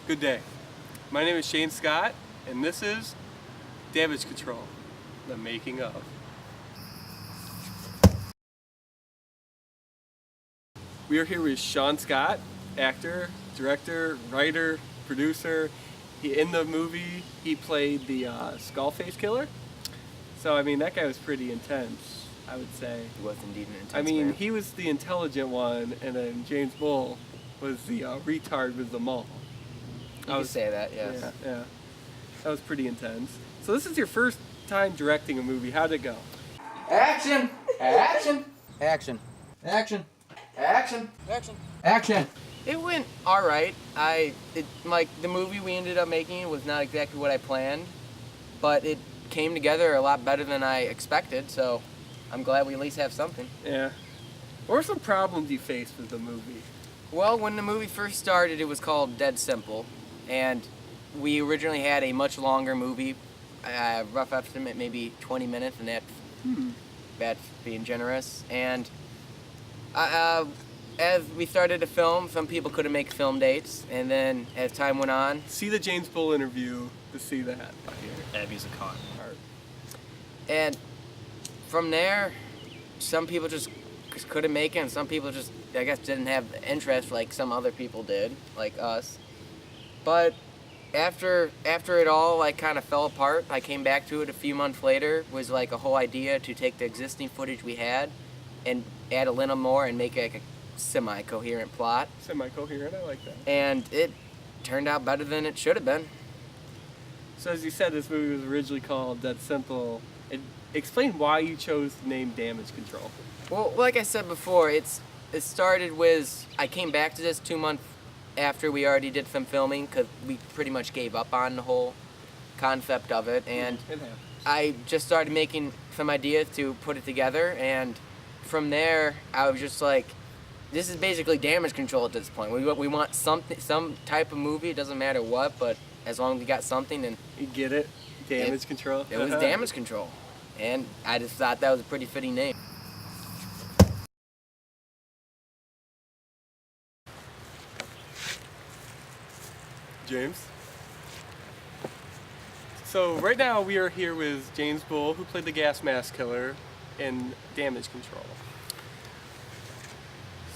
Good day. My name is Shane Scott, and this is Damage Control, the making of. We are here with Sean Scott, actor, director, writer, producer. In the movie, he played the Skullface killer. So, I mean, that guy was pretty intense, I would say. He was indeed an intense I mean, man. he was the intelligent one, and then James Bull was the retard with the mall. You could say that, yes. Yeah. That was pretty intense. So this is your first time directing a movie. How'd it go? Action! Action! Action. Action. Action. Action. Action. It went alright. Like the movie we ended up making was not exactly what I planned, but it came together a lot better than I expected, so I'm glad we at least have something. Yeah. What were some problems you faced with the movie? Well, when the movie first started, it was called Dead Simple, and we originally had a much longer movie, rough estimate maybe 20 minutes, and that's being generous. And as we started to film, some people couldn't make film dates, and then as time went on... See the James Bull interview to see that. Abby's a con. And from there, some people just couldn't make it, and some people just, I guess, didn't have the interest like some other people did, like us. But after it all like kind of fell apart, I came back to it a few months later. Was like a whole idea to take the existing footage we had and add a little more and make it like a semi-coherent plot. Semi-coherent, I like that. And it turned out better than it should have been. So as you said, this movie was originally called Dead Simple. Explain why you chose the name Damage Control. Well, like I said before, it started with, I came back to this 2 months after we already did some filming, because we pretty much gave up on the whole concept of it, and I just started making some ideas to put it together, and from there, I was just like, this is basically Damage Control at this point. We want something, some type of movie, it doesn't matter what, but as long as we got something, and you get it? Damage Control? It was Damage Control, and I just thought that was a pretty fitting name. James? So right now we are here with James Bull, who played the gas mask killer in Damage Control.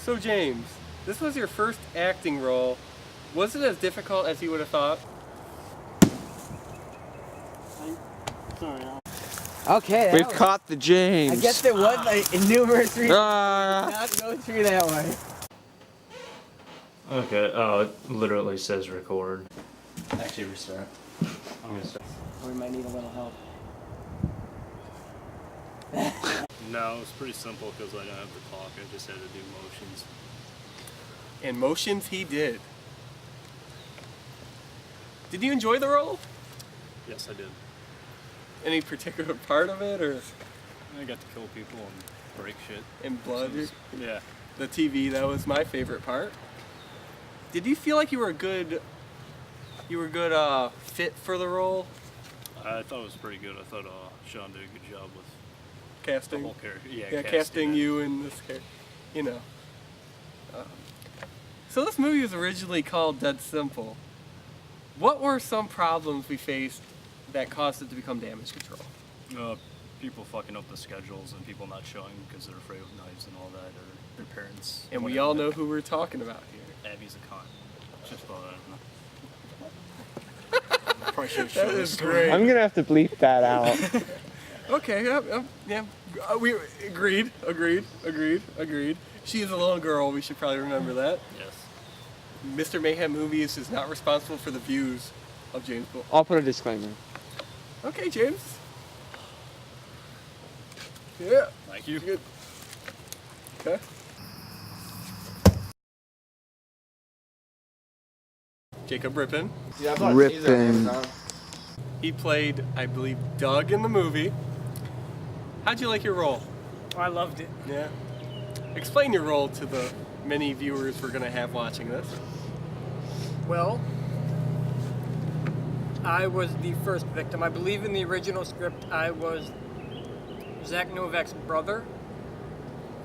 So James, this was your first acting role. Was it as difficult as you would have thought? Sorry. Okay. We've caught the James. I guess there was like numerous reasons not go through that one. Okay, oh, it literally says record. Actually, restart. I'm gonna start. We might need a little help. No, it's pretty simple because I don't have to talk. I just had to do motions. And motions he did. Did you enjoy the role? Yes, I did. Any particular part of it, or? I got to kill people and break shit. And blood? Yeah. The TV, that was my favorite part. Did you feel like you were a good fit for the role? I thought it was pretty good. I thought Sean did a good job with Casting? the whole character. Yeah, casting you in this character, you know. So this movie was originally called Dead Simple. What were some problems we faced that caused it to become Damage Control? People fucking up the schedules and people not showing because they're afraid of knives and all that, or their parents. And we all know who we're talking about here. Abby's a con. Just thought That is great. I'm gonna have to bleep that out. Okay, yeah. We agreed. She is a little girl, we should probably remember that. Yes. Mr. Mayhem Movies is not responsible for the views of James Bull. I'll put a disclaimer. Okay, James. Yeah. Thank you. Good. Okay. Jacob Rippin. Rippin. He played, I believe, Doug in the movie. How'd you like your role? I loved it. Yeah. Explain your role to the many viewers we're going to have watching this. Well, I was the first victim. I believe in the original script I was Zack Novak's brother,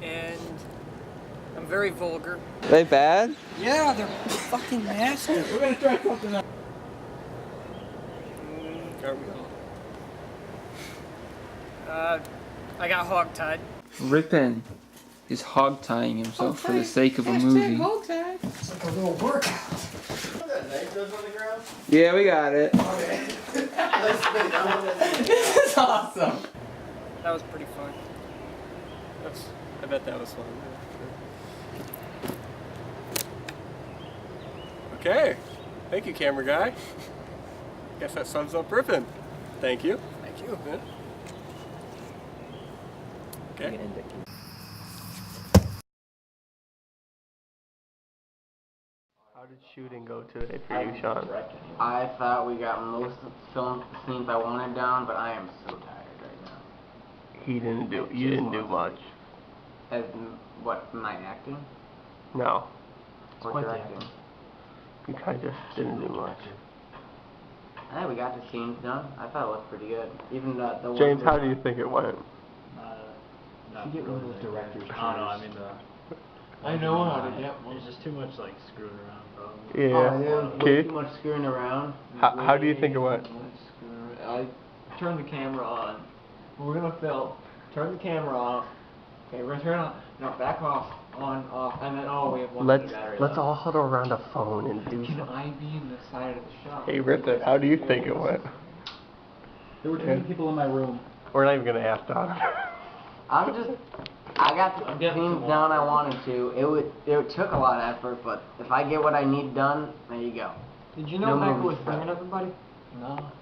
and I'm very vulgar. They bad? Yeah, they're fucking nasty. We're gonna try something else. I got hog-tied. Rippin is hog-tying himself for the sake of a movie. It's like a little workout. That knife goes on the ground? Yeah, we got it. Okay. This is awesome. That was pretty fun. I bet that was fun. Okay. Thank you, camera guy. Guess that sums up Rippin. Thank you. Thank you. Yeah. Okay. How did shooting go today for you, Sean? I thought we got most of the film scenes I wanted done, but I am so tired right now. You didn't do much. As what, my acting? No. Or directing? You kind of didn't do much. I think we got the scenes done. I thought it looked pretty good. Even the one James, how do you think it went? You get one of those directors. I don't know, I mean I know how to get there's just too much like screwing around, probably. Yeah. there's way Keith? too much screwing around. How do you think it went? I turn the camera on. We're gonna film. Turn the camera off. Okay, we're gonna turn it on. No, back off. On, off, and then we have one battery Let's left. all huddle around a phone and do Can something. I be in the side of the shot? Hey Rippin, how do you think it went? There were too many people in my room. We're not even gonna ask Donovan. I got the scenes down I wanted to. It took a lot of effort, but if I get what I need done, there you go. Did you know No Becca movies was bringing everybody? No.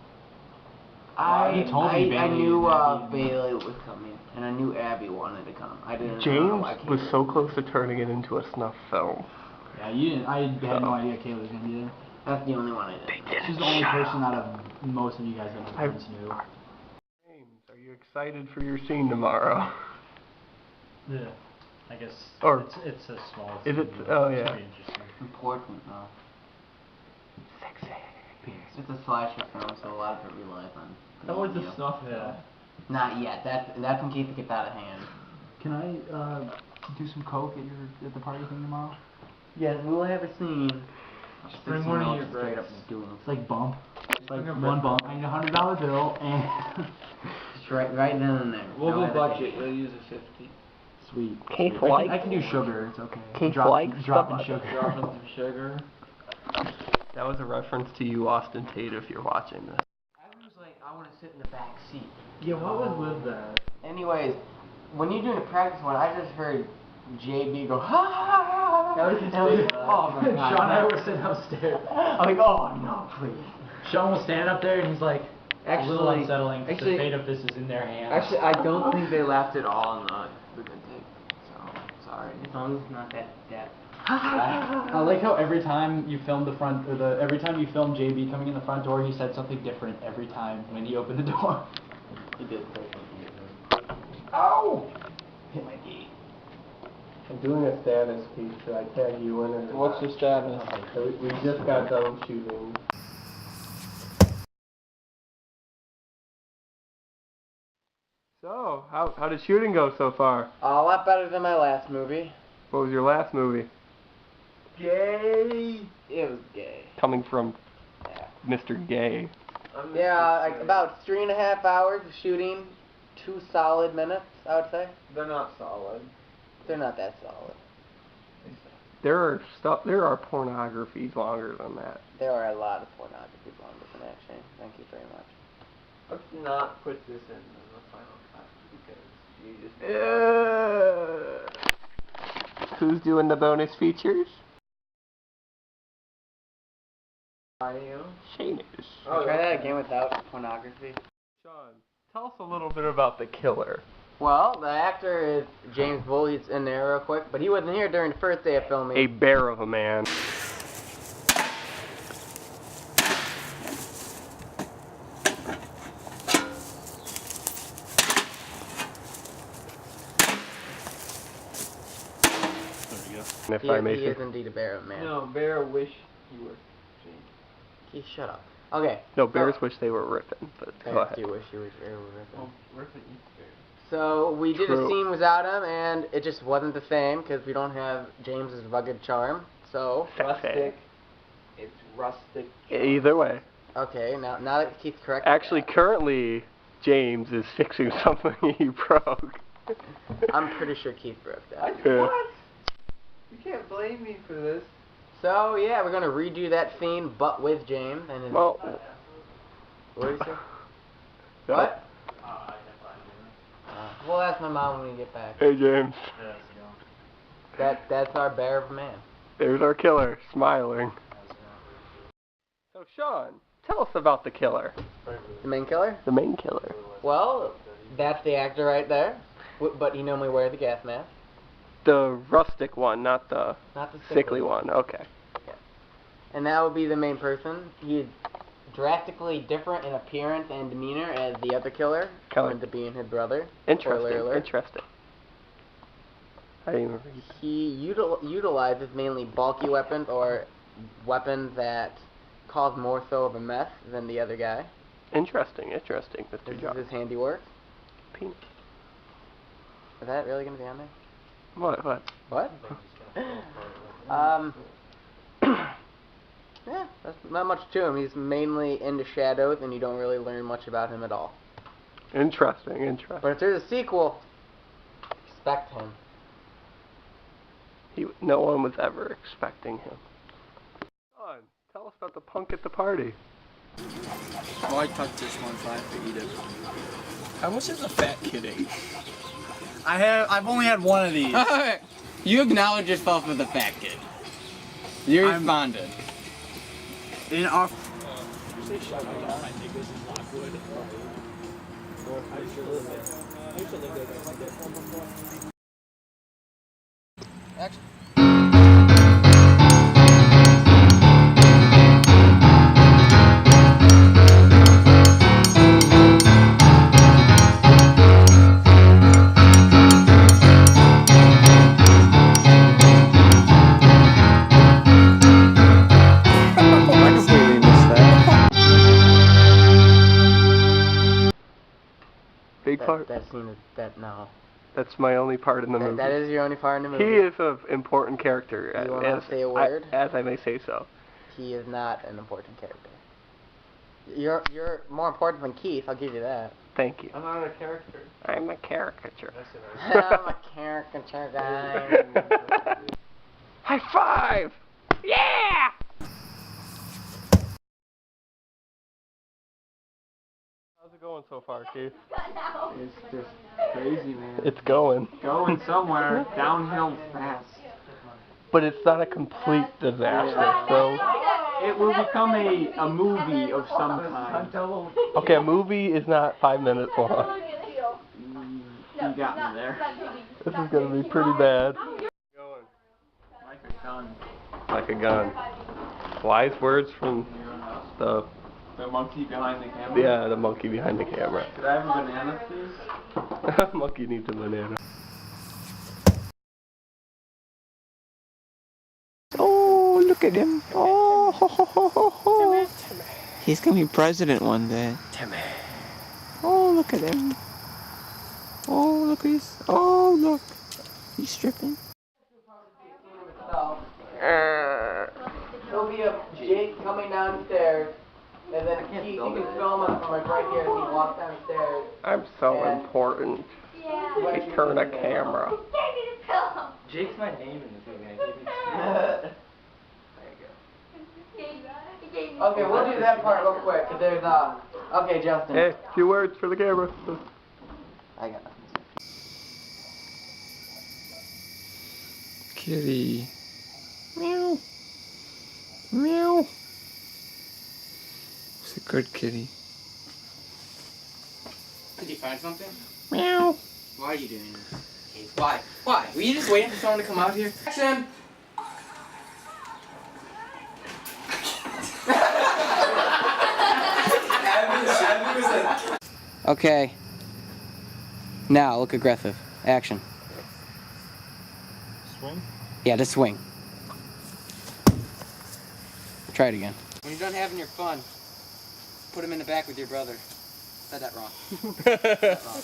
I told me Bailey knew and Abby. Bailey was coming, and I knew Abby wanted to come. I didn't know James I was so close to turning it into a snuff film. Yeah, you didn't. I had no idea Kayla was gonna be there. That's the only one I did. She's the only person out of most of you guys that my friends knew. James, are you excited for your scene tomorrow? Yeah, I guess Or- it's a small Is it- scene, oh, but it yeah. should be interesting. Important though. Sexy. It's a slasher film, so a lot of it relies on. That was you. the snuff. Yeah. Not yet. That's in case it gets out of hand. Can I do some coke at the party thing tomorrow? Yes, we will have a scene. Just bring one of your straight up breaks. doing. It's like bump. It's like one bump. I need $100 bill and. Just right then and there. We'll No go budget. hesitation. We'll use a 50. Sweet. Keith I can do sugar. It's okay. Keith Dropping likes sugar. Dropping some sugar. That was a reference to you, Austin Tate, if you're watching this. I was like, I want to sit in the back seat. Yeah, what was with that? Anyways, when you're doing a practice one, I just heard JB go, ha ha ha ha. That was his Oh my god. Sean and I were sitting upstairs. I'm like, oh no, please. Sean was standing up there and he's like, a little Actually- unsettling. actually- the fate of this is in their hands. Actually, I don't think they laughed at all in the good take. So, sorry. As long as it's not that. I like how every time you filmed every time you filmed JB coming in the front door, he said something different every time when he opened the door. He did say something. Ow! Hit my knee. I'm doing a status piece, so I tag you in it. What's the status? We just got done shooting. So, how did shooting go so far? A lot better than my last movie. What was your last movie? Gay. It was gay. Coming from Yeah. Mr. Gay. Yeah, like about 3.5 hours of shooting, 2 solid minutes, I would say. They're not solid. They're not that solid. There are pornographies longer than that. There are a lot of pornography longer than that, Shane. Thank you very much. Let's not put this in the final cut because you just. Who's doing the bonus features? I am. Shane is. Try that again without pornography. Sean, tell us a little bit about the killer. Well, the actor is James Bull. He's in there real quick, but he wasn't here during the first day of filming. A bear of a man. There you go. And if he, I may he say. is indeed a bear of a man. No, Bear wish you were. Keith, shut up. Okay. No, bears wish they were ripping, but go I ahead. do wish you were Rippin. Rippin eats bears. So we did True. a scene without him, and it just wasn't the same because we don't have James's rugged charm. So Rustic. It's rustic. Either way. okay, now that Keith corrected Actually, that, currently, James is fixing something he broke. I'm pretty sure Keith broke that. Yeah. What? You can't blame me for this. So yeah, we're gonna redo that scene, but with James and his. Well, What did you say? no. What? We'll ask my mom when we get back. Hey, James. That's our bear of a man. There's our killer, smiling. So, Sean, tell us about the killer. The main killer? The main killer. Well, that's the actor right there. But he normally wears a gas mask. The rustic one, not the Not the sickly one. Okay. And that would be the main person. He's drastically different in appearance and demeanor as the other killer, going to being his brother. Interesting. Spoiler alert. Interesting. I didn't even read that. He utilizes mainly bulky weapons or weapons that cause more so of a mess than the other guy. Interesting, Mr. This John. is his handiwork. Pink. Is that really going to be on there? What? What? Yeah, that's not much to him. He's mainly into shadows, and you don't really learn much about him at all. Interesting. But if there's a sequel, expect him. No one was ever expecting him. Sean, tell us about the punk at the party. Oh, I touched this one, so I have to eat it. How much is a fat kid eat? I've only had one of these. You acknowledge yourself as a fat kid. You responded. In our Big part. That scene is no. That's my only part in the movie. That is your only part in the movie. He is an important character. You will not say a word? As I may say so. He is not an important character. You're more important than Keith. I'll give you that. Thank you. I'm not a character. I'm a caricature. I'm a caricature guy. High five! Yeah! How's it going so far, Keith? It's just crazy, man. It's going. Going somewhere downhill fast. But it's not a complete disaster, so... It will become a movie of some kind. Okay, a movie is not 5 minutes long. You got me there. This is gonna be pretty bad. Like a gun. Like a gun. Wise words from the monkey behind the camera? Yeah, the monkey behind the camera. Could I have a banana, please? Monkey needs a banana. Oh, look at him. Oh, ho, ho, ho, ho, ho. He's gonna be president one day. Timmy. Oh, look at him. Oh, look at this. Oh, look. He's stripping. There'll be a Jake coming downstairs, and then Keith, you can film him from like right here as he walks downstairs. I'm so important. I turn a camera. Jake's my name in this movie. I gave you. Okay, we'll do that part real quick, 'cause there's, okay, Justin. Hey, few words for the camera. I got nothing. Kitty. Meow. Meow. It's a good kitty. Did you find something? Meow. Why are you doing this? Why? Why? Were you just waiting for someone to come out here? Action! Okay. Now, look aggressive. Action. Swing? Yeah, just swing. Try it again. When you're done having your fun, put him in the back with your brother. Said that wrong. Said that wrong.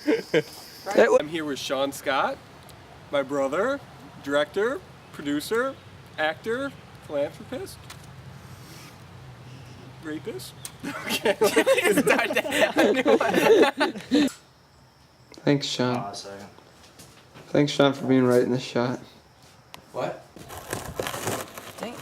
I'm here with Sean Scott, my brother, director, producer, actor, philanthropist, rapist. Okay. Thanks, Sean. Thanks, Sean, for being right in this shot. What? Dang.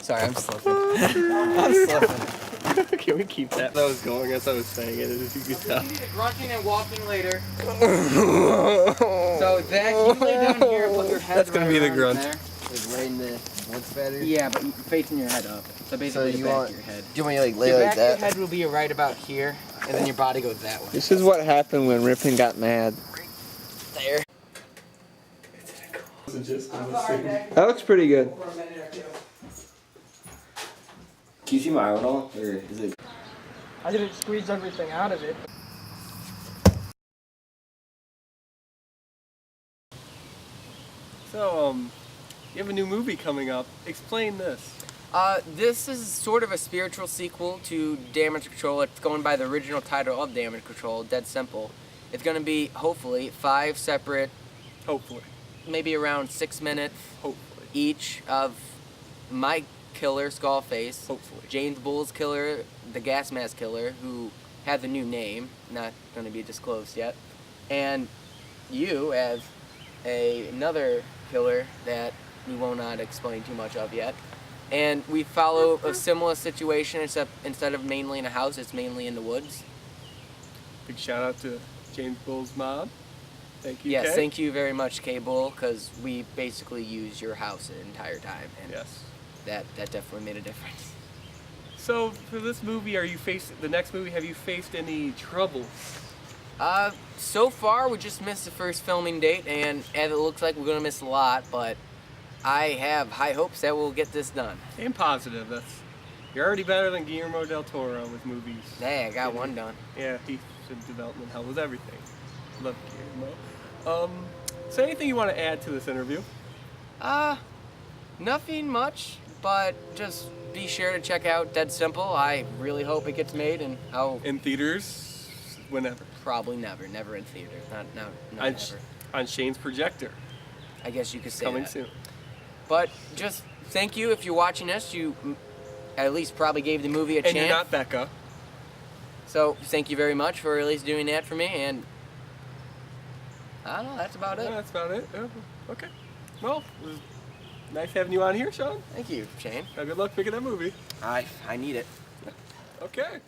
Sorry, I'm slipping. I'm slipping. Can we keep that? That was going as I was saying it, as you could tell. Grunting and walking later. So Zach, you lay down here and put your head That's gonna right be the around grunt. there. Like right in the what's better? Yeah, but facing your head up. So basically So the you back want- of your head. Do you want me to like lay The like back of your that? head will be right about here, and then your body goes that way. This is what happened when Rippin got mad. There. That looks pretty good. Can you see my eye at all? Or is it? I didn't squeeze everything out of it. So, you have a new movie coming up. Explain this. This is sort of a spiritual sequel to Damage Control. It's going by the original title of Damage Control, Dead Simple. It's going to be, hopefully, 5 separate, Hopefully. maybe around 6 minutes Hopefully. each of my killer, Skullface, Hopefully. James Bull's killer, the gas mask killer, who has a new name, not going to be disclosed yet, and you as another killer that we will not explain too much of yet. And we follow a similar situation, except instead of mainly in a house, it's mainly in the woods. Big shout out to James Bull's mom. Thank you. Yes, Kay. thank you very much, K-Bull, because we basically use your house the entire time, and Yes. that definitely made a difference. So for this movie, the next movie, have you faced any trouble? So far we just missed the first filming date, and as it looks like we're gonna miss a lot, but I have high hopes that we'll get this done. Aim positive. You're already better than Guillermo del Toro with movies. Hey, I got one done. Yeah, he's in development hell with everything. Love Guillermo. So anything you want to add to this interview? Nothing much, but just be sure to check out Dead Simple. I really hope it gets made, and I'll In theaters, whenever. probably never in theaters. Not On, ever. on Shane's projector, I guess you could say coming that. soon. But just thank you if you're watching this. You at least probably gave the movie a And chance. you're not Becca. So thank you very much for at least doing that for me, and I don't know, that's about Yeah, it. that's about it. Yeah. Okay. Well, it was nice having you on here, Sean. Thank you, Shane. Good luck picking that movie. I need it. Okay.